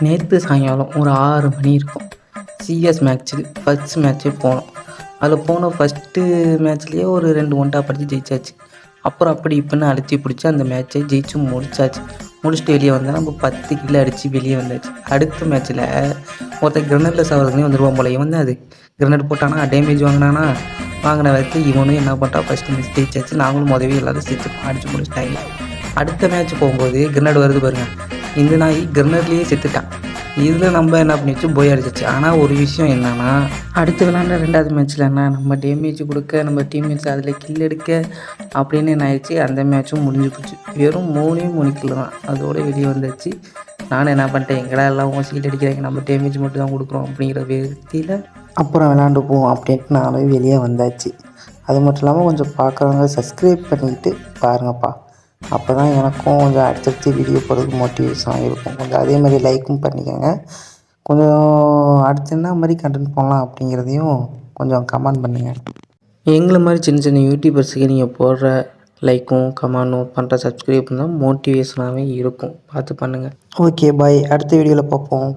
நேற்று சாயங்காலம் ஒரு 6 மணி இருக்கும். சிஎஸ் மேட்ச்சு ஃபர்ஸ்ட் மேட்ச்சே போனோம். அதில் போன ஃபஸ்ட்டு மேட்ச்லேயே ஒரு 2 ஒன்டா படித்து ஜெயிச்சாச்சு. அப்புறம் அப்படி இப்படின்னு அடித்து பிடிச்சி அந்த மேட்ச்சை ஜெயிச்சு முடிச்சாச்சு. முடிச்சுட்டு வெளியே வந்தால் நம்ம 10 கிலோ அடித்து வெளியே வந்தாச்சு. அடுத்த மேட்ச்சில் ஒருத்தன் கிரனேடில் சாவறதுனே வந்துடுவான் போல. இவன் தான் அது கிரனேட் போட்டானா டேமேஜ் வாங்கினானா வாங்கின வரைக்கும் இவனும் என்ன பண்ணிட்டான் ஃபஸ்ட்டு மேட்ச் ஜெயிச்சாச்சு. நாங்களும் முதவே எல்லாரும் செத்துப்போம் அடித்து முடிச்சிட்டாங்க. அடுத்த மேட்ச் போகும்போது கிரனேட் வருது பாருங்கள். இந்த நாய் கிரனேட்லேயே செத்துட்டான். இதில் நம்ம என்ன பண்ணிச்சு போய் அடிச்சிச்சு. ஆனால் ஒரு விஷயம் என்னென்னா அடுத்து விளாண்ட 2வது மேட்ச்சில் என்ன நம்ம டேமேஜ் கொடுக்க நம்ம டீம்மேட்ஸ் அதில் கில் எடுக்க அப்படின்னு என்ன ஆயிடுச்சு. அந்த மேட்ச்சும் முடிஞ்சு போச்சு. வெறும் 3 கில் தான் அதோடு வெளியே வந்துச்சு. நானும் என்ன பண்ணிட்டேன் எங்கடா எல்லாம் சீட் அடிக்கிறாங்க நம்ம டேமேஜ் மட்டும் தான் கொடுக்குறோம் அப்படிங்கிற விதத்தில் அப்புறம் விளாண்டு போவோம் அப்படின்ட்டு நானும் வெளியே வந்தாச்சு. அது மட்டும் இல்லாமல் கொஞ்சம் பார்க்குறவங்க சப்ஸ்கிரைப் பண்ணிக்கிட்டு பாருங்கப்பா. அப்போ தான் எனக்கும் கொஞ்சம் அடுத்தடுத்து வீடியோ போடுறதுக்கு மோட்டிவேஷனாக இருக்கும். கொஞ்சம் அதே மாதிரி லைக்கும் பண்ணிக்கோங்க. கொஞ்சம் அடுத்து என்ன மாதிரி கண்டென்ட் போடலாம் அப்படிங்கிறதையும் கொஞ்சம் கமெண்ட் பண்ணுங்கள். எங்களை மாதிரி சின்ன சின்ன யூடியூபர்ஸுக்கு நீங்கள் போடுற லைக்கும் கமெண்டும் பண்ணுற சப்ஸ்கிரைப் தான் மோட்டிவேஷனாகவே இருக்கும். பார்த்து பண்ணுங்கள். Okay bye. அடுத்த வீடியோவில் பார்ப்போம்.